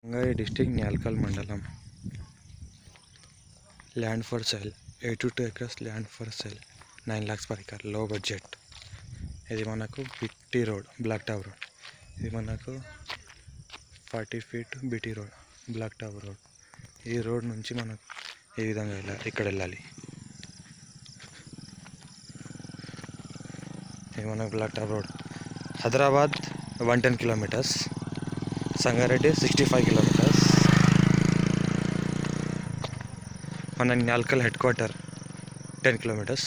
Rangareddy district Nyalkal మండలం. Land for sale 82 acres land for sale 9 lakhs per acre లో budget. ఇది మనకు BT road, black top road. ఇది మనకు 40 feet BT road, black top road. ఈ road నుంచి మనకు ఈ విధంగా ఇక్కడ వెళ్ళాలి. ఇది మనకు black top road. Hyderabad 110 kilometers, Sangareddy 65 kilometers. మన Nyalkal headquarter 10 kilometers,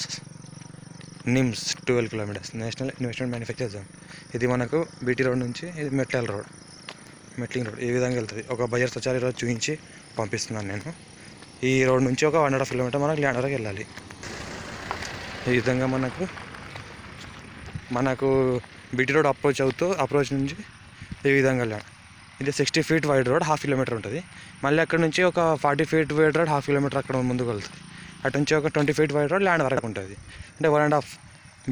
NIMZ 12 kilometers, national investment manufacture zone. ఇది మనకు బీటీ రోడ్ నుంచి ఇది మెట్లింగ్ రోడ్ ఈ విధంగా వెళ్తుంది. ఒక బజార్ సచారి రోడ్ చూపించి పంపిస్తున్నాను నేను. ఈ రోడ్ నుంచి ఒక 1.5 kilometer మనకు ల్యాండ్ వరకు వెళ్ళాలి. ఈ విధంగా మనకు బీటీ రోడ్ అప్రోచ్ నుంచి ఈ విధంగా ల్యాండ్. ఇది 60 feet వైడ్ రోడ్, 1/2 kilometer ఉంటుంది. మళ్ళీ అక్కడ నుంచి ఒక 40 feet వైడ్ రోడ్, 1/2 kilometer అక్కడ ముందుకు వెళ్తుంది. అటు నుంచి ఒక 20 feet వైడ్ రోడ్ ల్యాండ్ వరకు ఉంటుంది. అంటే 1.5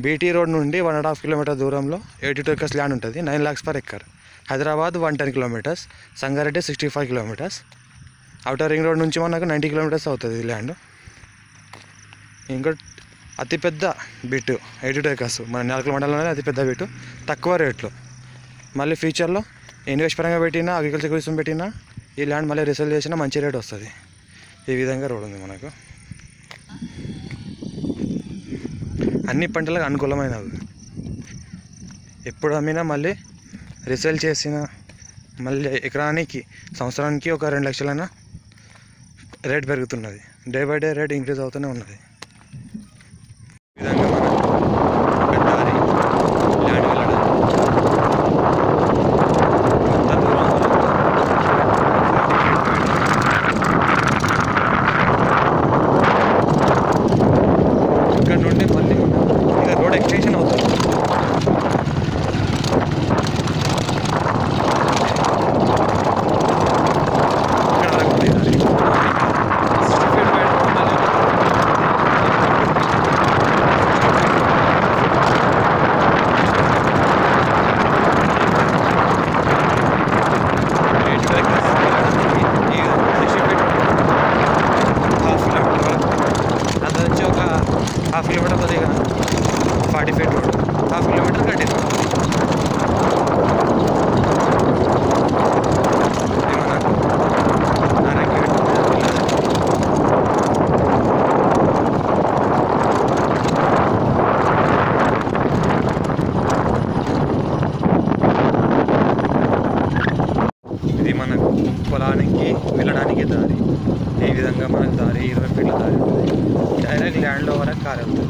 బీటీ రోడ్ నుండి 1.5 kilometer దూరంలో 82 acres ల్యాండ్ ఉంటుంది. 9 lakhs per acre. Hyderabad 110 kilometers, Sangareddy 65 kilometers. Outer ring road నుంచి మనకు 90 kilometers అవుతుంది ఈ ల్యాండ్. ఇంకా అతిపెద్ద బిట్ 82 acres మన న్యాల్కల్ మండలంలోనే అతిపెద్ద బిట్, తక్కువ రేట్లో. మళ్ళీ ఫ్యూచర్లో ఇన్వెస్ట్ పరంగా పెట్టినా, అగ్రికల్చర్ కోసం పెట్టినా ఈ ల్యాండ్ మళ్ళీ రిసెల్ చేసినా మంచి రేట్ వస్తుంది. ఈ విధంగా రోడ్ ఉంది మనకు. అన్ని పంటలకు అనుకూలమైనవి. ఎప్పుడు అమ్మినా మళ్ళీ రిసెల్ చేసిన మళ్ళీ ఎకరానికి సంవత్సరానికి ఒక 2 లక్షలైనా రేట్ పెరుగుతున్నది. Day by day rate increase అవుతూనే ఉన్నది. ఈ విధంగా మనకు దారి ల్యాండ్ వెళ్ళడం ఇక్కడ నుండి మళ్ళీ ఇక రోడ్ ఎక్స్టెన్షన్ అవుతుంది. ఇక్కడ వరకు ఉంది దారి. 60 feet వైడ్ రోడ్ మళ్ళీ హాఫ్ కిలోమీటర్ కొద్దిగా 40 feet రోడ్, 1/2 kilometer గడ్డి రోడ్. ఇది మనకు నారాయణగేట్. ఇది మనకు పొలానికి వెళ్ళడానికి దారి. ఈ విధంగా మనకు దారి 20 feet దారి ఉంటుంది. డైరెక్ట్ ల్యాండ్లో వరకు కార్ వెళ్తుంది.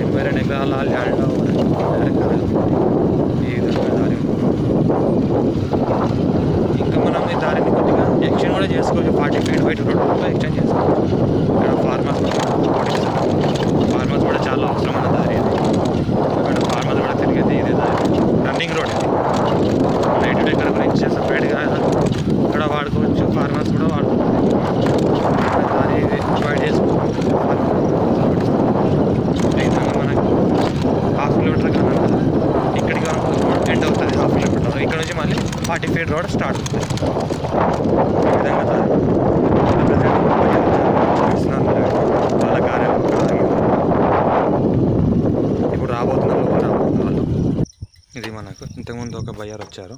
82 ఎకరాల ల్యాండ్లో వరకు డైరెక్ట్ కార్ వెళ్తుంది. ఈ విధంగా దారి. ఇంకా మనం ఈ దారిని కొద్దిగా ఎక్స్టెండ్ కూడా చేసుకోవచ్చు. 40 feet వైట్ రోడ్ ఎక్స్టెండ్ చేసుకోవచ్చు. ఇక్కడ ఫార్మర్స్ కూడా చాలా అవసరమైన దారి ఇది. ఇక్కడ ఫార్మర్స్ కూడా తిరిగేది ఇదే దారి. రన్నింగ్ రోడ్ ఇది. 82 ఎకరాల గురించి సపరేట్గా ఇక్కడ వాడుకోవచ్చు. ఫార్మర్స్ కూడా వాడుకోవచ్చు. దారి డివైడ్ చేసుకోవచ్చు. ఈ విధంగా మనకు 1/2 kilometer కన్నా కదా ఇక్కడికి వరకు ఎండ్ అవుతుంది. 1/2 kilometer ఇక్కడ నుంచి మళ్ళీ 40 feet రోడ్ స్టార్ట్ అవుతుంది. ఈ విధంగా వాళ్ళ కార్యం ఇప్పుడు రాబోతున్నారు వాళ్ళు. ఇది మనకు ఇంతకుముందు ఒక బయ్యర్ వచ్చారు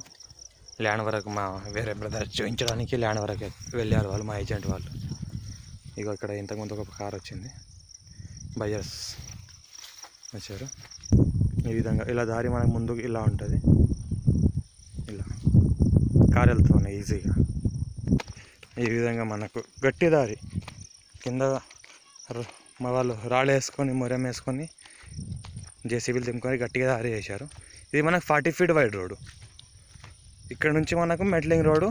ల్యాండ్ వరకు, మా వేరే బ్రదర్ చూపించడానికి ల్యాండ్ వరకు వెళ్ళారు వాళ్ళు, మా ఏజెంట్ వాళ్ళు. ఇక ఇక్కడ ఇంతకుముందు ఒక కార్ వచ్చింది, బయ్యర్స్ వచ్చారు. ఈ విధంగా ఇలా దారి మనకు ముందుకు ఇలా ఉంటుంది. ఇలా కార్ వెళ్తున్నాయి ఈజీగా. ఈ విధంగా మనకు గట్టి దారి కింద మా వాళ్ళు రాళ్ళు వేసుకొని మొరం వేసుకొని జేసీబీలు తిమ్ముకొని గట్టిగా దారి చేశారు. ఇది మనకు 40 feet వైడ్ రోడ్డు. ఇక్కడ నుంచి మనకు మెట్లింగ్ రోడ్డు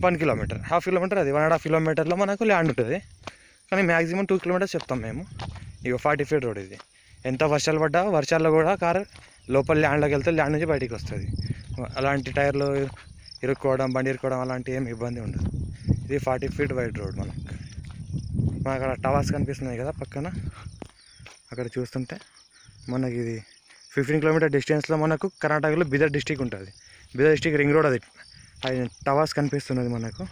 1 kilometer, 1/2 kilometer అది 1.5 kilometerలో మనకు ల్యాండ్ ఉంటుంది. కానీ మ్యాక్సిమం 2 kilometers చెప్తాం మేము. ఇక 40 feet రోడ్ ఇది. ఎంత వర్షాలు పడ్డా వర్షాల్లో కూడా కారు లోపల ల్యాండ్లోకి వెళ్తే ల్యాండ్ నుంచి బయటికి వస్తుంది. అలాంటి టైర్లు ఇరుక్కోవడం, బండి ఇరుక్కోవడం అలాంటి ఏం ఇబ్బంది ఉండదు. ఇది 40 feet వైడ్ రోడ్. మనకు అక్కడ టవర్స్ కనిపిస్తున్నాయి కదా పక్కన, అక్కడ చూస్తుంటే మనకి ఇది 15 kilometer డిస్టెన్స్లో మనకు కర్ణాటకలో బీదర్ డిస్టిక్ ఉంటుంది. బీదర్ డిస్టిక్ రింగ్ రోడ్ అది టవర్స్ కనిపిస్తున్నది మనకు.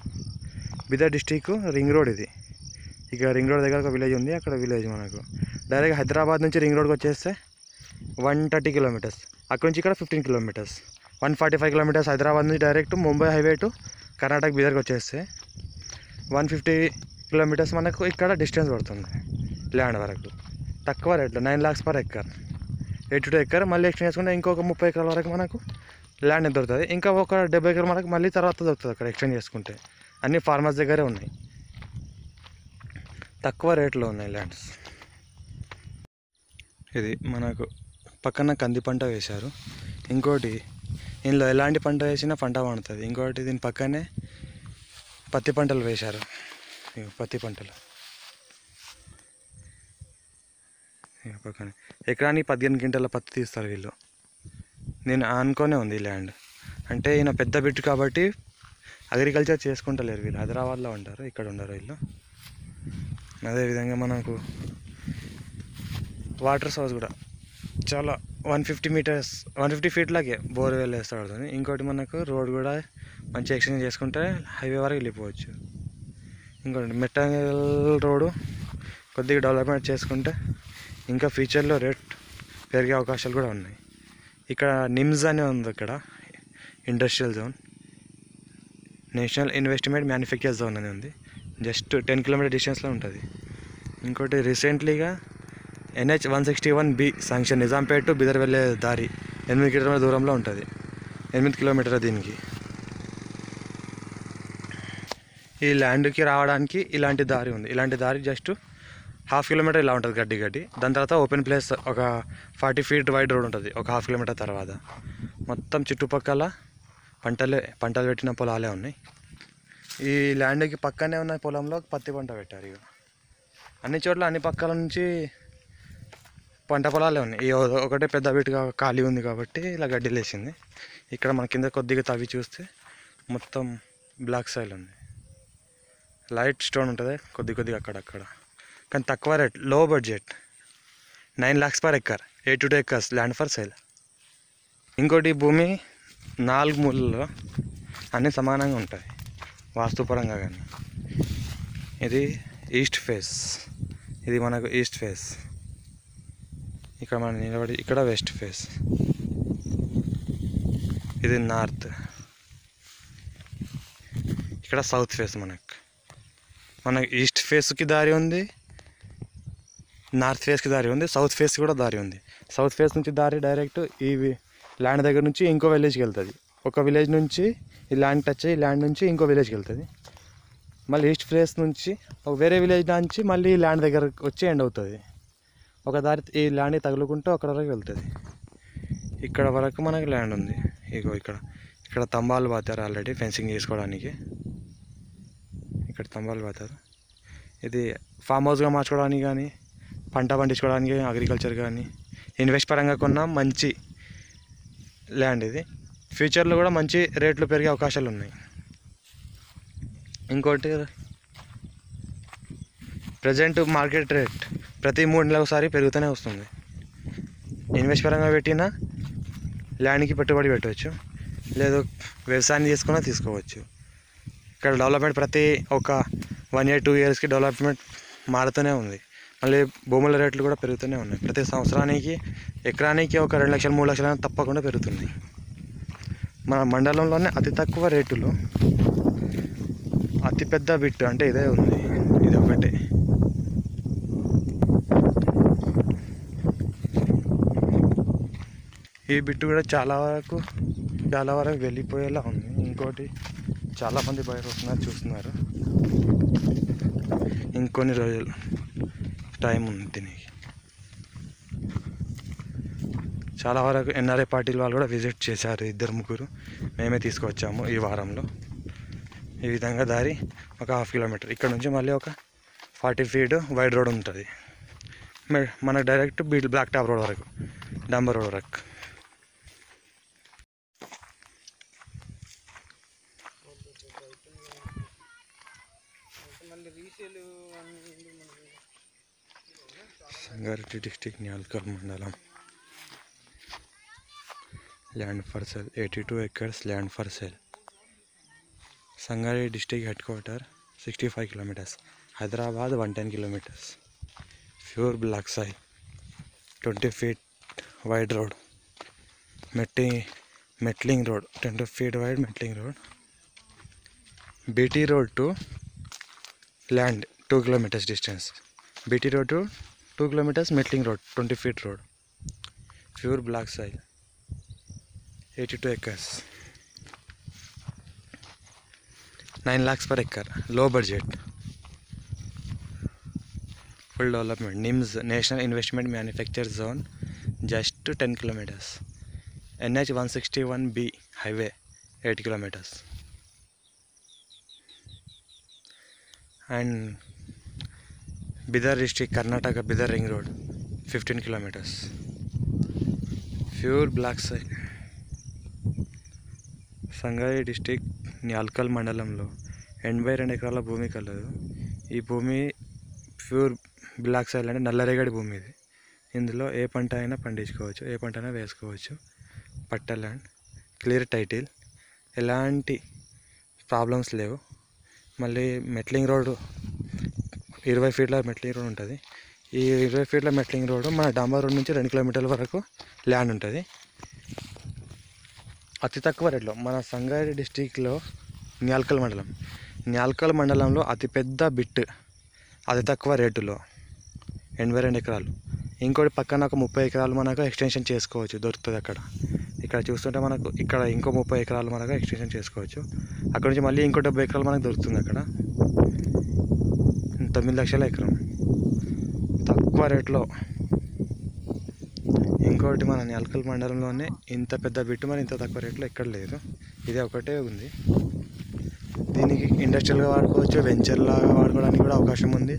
బీదర్ డిస్టిక్ రింగ్ రోడ్ ఇది. ఇక రింగ్ రోడ్ దగ్గర ఒక విలేజ్ ఉంది, అక్కడ విలేజ్ మనకు. డైరెక్ట్ హైదరాబాద్ నుంచి రింగ్ రోడ్కి వచ్చేస్తే 130 కిలోమీటర్స్, అక్కడ నుంచి ఇక్కడ 15 కిలోమీటర్స్, 145 కిలోమీటర్స్. హైదరాబాద్ నుంచి direct Mumbai highway to Karnataka బీదర్కి వచ్చేస్తే 150 కిలోమీటర్స్ మనకు ఇక్కడ డిస్టెన్స్ పడుతుంది ల్యాండ్ వరకు. తక్కువ రేట్లో 9 lakhs per acre, 82 acre. మళ్ళీ ఎక్స్టెండ్ చేసుకుంటే ఇంకొక 30 ఎకరాల వరకు మనకు ల్యాండ్ దొరుకుతుంది. ఇంకా ఒక 70 acre మనకు మళ్ళీ తర్వాత దొరుకుతుంది అక్కడ ఎక్స్టెండ్ చేసుకుంటే. అన్ని ఫార్మర్స్ దగ్గరే ఉన్నాయి, తక్కువ రేట్లో ఉన్నాయి ల్యాండ్స్. ఇది మనకు పక్కన కంది పంట వేశారు. ఇంకోటి ఇందులో ఎలాంటి పంట వేసినా పంట పండుతుంది. ఇంకోటి దీని పక్కనే పత్తి పంటలు వేశారు. పత్తి పంటలు పక్కనే ఎకరానికి 15 క్వింటాల పత్తి తీస్తారు వీళ్ళు. నేను అనుకోనే ఉంది ఈ ల్యాండ్ అంటే. ఈయన పెద్ద బిట్ కాబట్టి అగ్రికల్చర్ చేసుకుంటలేరు వీళ్ళు. హైదరాబాద్లో ఉంటారు, ఇక్కడ ఉండరు వీళ్ళు. అదేవిధంగా మనకు వాటర్ సోర్స్ కూడా చాలా 150 meters 150 feet లాగే బోర్వెల్ వేస్తాడు. ఇంకోటి మనకు రోడ్ కూడా మంచి ఎక్స్టెండ్ చేసుకుంటే హైవే వరకు వెళ్ళిపోవచ్చు. ఇంకోటి మెటల్ రోడ్డు కొద్దిగా డెవలప్మెంట్ చేసుకుంటే ఇంకా ఫ్యూచర్లో రేట్ పెరిగే అవకాశాలు కూడా ఉన్నాయి. ఇక్కడ నిమ్స్ అనే ఉంది, ఇక్కడ industrial zone, national investment manufacture zone అని ఉంది. జస్ట్ 10 kilometer డిస్టెన్స్లో ఉంటుంది. ఇంకోటి రీసెంట్లీగా NH 161B sanction, Nizampet to Bidar వెళ్ళే దారి 8 kilometer దూరంలో ఉంటుంది. 8 kilometer దీనికి. ఈ ల్యాండ్కి రావడానికి ఇలాంటి దారి ఉంది. ఇలాంటి దారి జస్ట్ 1/2 kilometer ఇలా ఉంటుంది గడ్డి. దాని తర్వాత ఓపెన్ ప్లేస్ ఒక 40 feet వైడ్ రోడ్ ఉంటుంది ఒక 1/2 kilometer తర్వాత. మొత్తం చుట్టుపక్కల పంటలు పెట్టిన పొలాలే ఉన్నాయి. ఈ ల్యాండ్కి పక్కనే ఉన్న పొలంలో పత్తి పంట పెట్టారు. ఇక అన్ని చోట్ల అన్ని పక్కల నుంచి పంట పొలాలే ఉన్నాయి. ఈ ఒకటే పెద్ద బిట్గా ఖాళీ ఉంది కాబట్టి ఇలా గడ్డి లేచింది. ఇక్కడ మన కింద కొద్దిగా తవ్వి చూస్తే మొత్తం బ్లాక్ సాయిల్ ఉంది. లైట్ స్టోన్ ఉంటుంది కొద్దిగా అక్కడక్కడ, కానీ తక్కువ రేట్, లో budget. 9 lakhs per acre, 82 acres land for sale. ఇంకోటి భూమి 4 మూలల్లో అన్నీ సమానంగా ఉంటాయి వాస్తుపరంగా. కానీ ఇది ఈస్ట్ ఫేస్, ఇది మనకు ఈస్ట్ ఫేస్. ఇక్కడ మనం నిలబడి ఇక్కడ వెస్ట్ ఫేస్, ఇది నార్త్, ఇక్కడ సౌత్ ఫేస్. మనకు ఈస్ట్ ఫేస్కి దారి ఉంది, నార్త్ ఫేస్కి దారి ఉంది, సౌత్ ఫేస్కి కూడా దారి ఉంది. సౌత్ ఫేస్ నుంచి దారి డైరెక్ట్ ఈ ల్యాండ్ దగ్గర నుంచి ఇంకో విలేజ్కి వెళ్తుంది. ఒక విలేజ్ నుంచి ఈ ల్యాండ్ టచ్ అయ్యి ల్యాండ్ నుంచి ఇంకో విలేజ్కి వెళ్తుంది. మళ్ళీ ఈస్ట్ ఫేస్ నుంచి ఒక వేరే విలేజ్ నుంచి మళ్ళీ ఈ ల్యాండ్ దగ్గర వచ్చి ఎండ్ అవుతుంది. ఒక దారి ఈ ల్యాండ్కి తగులుకుంటూ అక్కడ వరకు వెళ్తుంది. ఇక్కడ వరకు మనకి ల్యాండ్ ఉంది. ఇగో ఇక్కడ తంబాలు పాతారు ఆల్రెడీ ఫెన్సింగ్ చేసుకోవడానికి. ఇక్కడ తంబాలు పాతారు. ఇది ఫామ్ హౌస్గా మార్చుకోవడానికి కానీ, పంట పండించుకోవడానికి, అగ్రికల్చర్ కానీ, ఇన్వెస్ట్ పరంగా కొన్న మంచి ల్యాండ్ ఇది. ఫ్యూచర్లో కూడా మంచి రేట్లు పెరిగే అవకాశాలు ఉన్నాయి. ఇంకోటి ప్రజెంట్ మార్కెట్ రేట్ ప్రతి 3 నెలలకు ఒకసారి పెరుగుతూనే వస్తుంది. ఇన్వెస్ట్ పరంగా పెట్టిన ల్యాండ్కి పెట్టుబడి పెట్టవచ్చు, లేదు వ్యవసాయం తీసుకున్నా తీసుకోవచ్చు. ఇక్కడ డెవలప్మెంట్ ప్రతి ఒక 1 year 2 yearsకి డెవలప్మెంట్ మారుతూనే ఉంది. మళ్ళీ భూముల రేట్లు కూడా పెరుగుతూనే ఉన్నాయి. ప్రతి సంవత్సరానికి ఎకరానికి ఒక 2 లక్షలు 3 లక్షలు తప్పకుండా పెరుగుతున్నాయి. మన మండలంలోనే అతి తక్కువ రేటులో అతిపెద్ద బిట్ అంటే ఇదే ఉంది, ఇది ఒకటే. ఈ బిట్ కూడా చాలా వరకు వెళ్ళిపోయేలా ఉంది. ఇంకోటి చాలామంది బయట వస్తున్నారు, చూస్తున్నారు. ఇంకొన్ని రోజులు టైం ఉంది దీనికి. చాలా వరకు NRI పార్టీల వాళ్ళు కూడా విజిట్ చేశారు, 2-3. మేమే తీసుకువచ్చాము ఈ వారంలో. ఈ విధంగా దారి ఒక 1/2 kilometer, ఇక్కడ నుంచి మళ్ళీ ఒక 40 feet వైడ్ రోడ్ ఉంటుంది. మనకు డైరెక్ట్ బ్లాక్ టాప్ రోడ్ వరకు, డాంబర్ రోడ్ వరకు. సంగారెడ్డి డిస్టిక్ న్యాల్కల్ మండలం. Land for sale, 82 acres land for sale. Sangareddy district headquarters 65 kilometers. Hyderabad 110 kilometers. Pure black soil. 20 feet wide road. Metling road. 20 feet wide metling road. BT road to land 2 kilometers distance. BT road to 2 kilometers. Metling road 20 feet road. Pure black soil. 82 acres. 9 lakhs per acre. Low budget. Full development. NIMS National Investment Manufacture Zone. Just 10 kilometers. NH 161B highway 8 kilometers. And Bidar district Karnataka Bidar ring road 15 kilometers. Pure black soil. Sangareddy district Nyalkal మండలంలో 82 ఎకరాల భూమి కలదు. ఈ భూమి pure black soil అంటే నల్లరేగడి భూమి ఇది. ఇందులో ఏ పంట అయినా పండించుకోవచ్చు, ఏ పంట అయినా వేసుకోవచ్చు. పట్ట ల్యాండ్, క్లియర్ టైటిల్, ఎలాంటి ప్రాబ్లమ్స్ లేవు. మళ్ళీ మెట్లింగ్ రోడ్ 20 ఫీట్ల మెట్లింగ్ రోడ్ ఉంటుంది. ఈ 20 ఫీట్ల మెట్లింగ్ రోడ్ మన డాంబర్ రోడ్ నుంచి 2 కిలోమీటర్ల వరకు ల్యాండ్ ఉంటుంది. అతి తక్కువ రేట్లో మన సంగారెడ్డి డిస్టిక్లో న్యాల్కల్ మండలంలో అతిపెద్ద బిట్ అతి తక్కువ రేటులో 82 ఎకరాలు. ఇంకోటి పక్కన ఒక 30 ఎకరాలు మనకు ఎక్స్టెన్షన్ చేసుకోవచ్చు, దొరుకుతుంది అక్కడ. ఇక్కడ చూస్తుంటే మనకు ఇక్కడ ఇంకో 30 ఎకరాలు మనకు ఎక్స్టెన్షన్ చేసుకోవచ్చు. అక్కడ నుంచి మళ్ళీ ఇంకో 70 ఎకరాలు మనకు దొరుకుతుంది. అక్కడ 9 లక్షల ఎకరం తక్కువ రేట్లో. ఇంకోటి మన న్యాల్కల్ మండలంలోనే ఇంత పెద్ద బిట్టు మరి ఇంత తక్కువ రేట్లో ఎక్కడ లేదు. ఇదే ఒకటే ఉంది. దీనికి ఇండస్ట్రియల్గా వాడుకోవచ్చు, వెంచర్లాగా వాడుకోవడానికి కూడా అవకాశం ఉంది.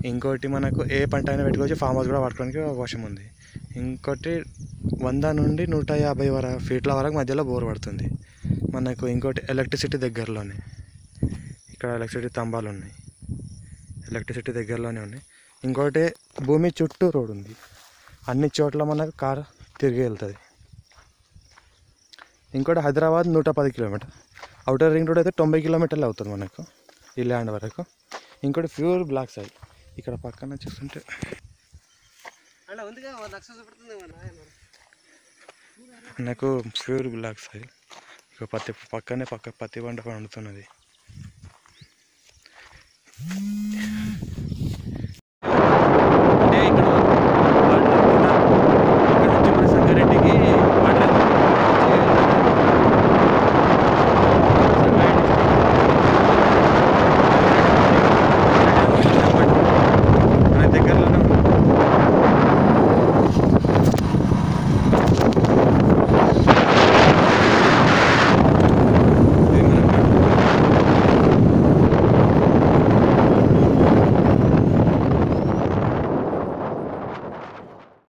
ఇంకోటి మనకు ఏ పంట అయినా పెట్టుకోవచ్చు, ఫామ్ హౌస్ కూడా వాడుకోవడానికి అవకాశం ఉంది. ఇంకోటి 100 నుండి 150 ఫీట్ల వరకు మధ్యలో బోర్ పడుతుంది మనకు. ఇంకోటి ఎలక్ట్రిసిటీ దగ్గరలోనే, ఇక్కడ ఎలక్ట్రిసిటీ స్తంభాలు ఉన్నాయి, ఎలక్ట్రిసిటీ దగ్గరలోనే ఉన్నాయి. ఇంకోటి భూమి చుట్టూ రోడ్ ఉంది, అన్ని చోట్ల మనకు కార్ తిరిగి వెళ్తుంది. ఇంకోటి Hyderabad 110 kilometre, outer ring road అయితే 90 కిలోమీటర్లు అవుతుంది మనకు ఈ ల్యాండ్ వరకు. ఇంకోటి ప్యూర్ బ్లాక్ సాయిల్. ఇక్కడ పక్కన చూస్తుంటే నాకు ప్యూర్ బ్లాక్ సాయిల్. ఇక పక్కనే పత్తి పంట పండుతున్నది.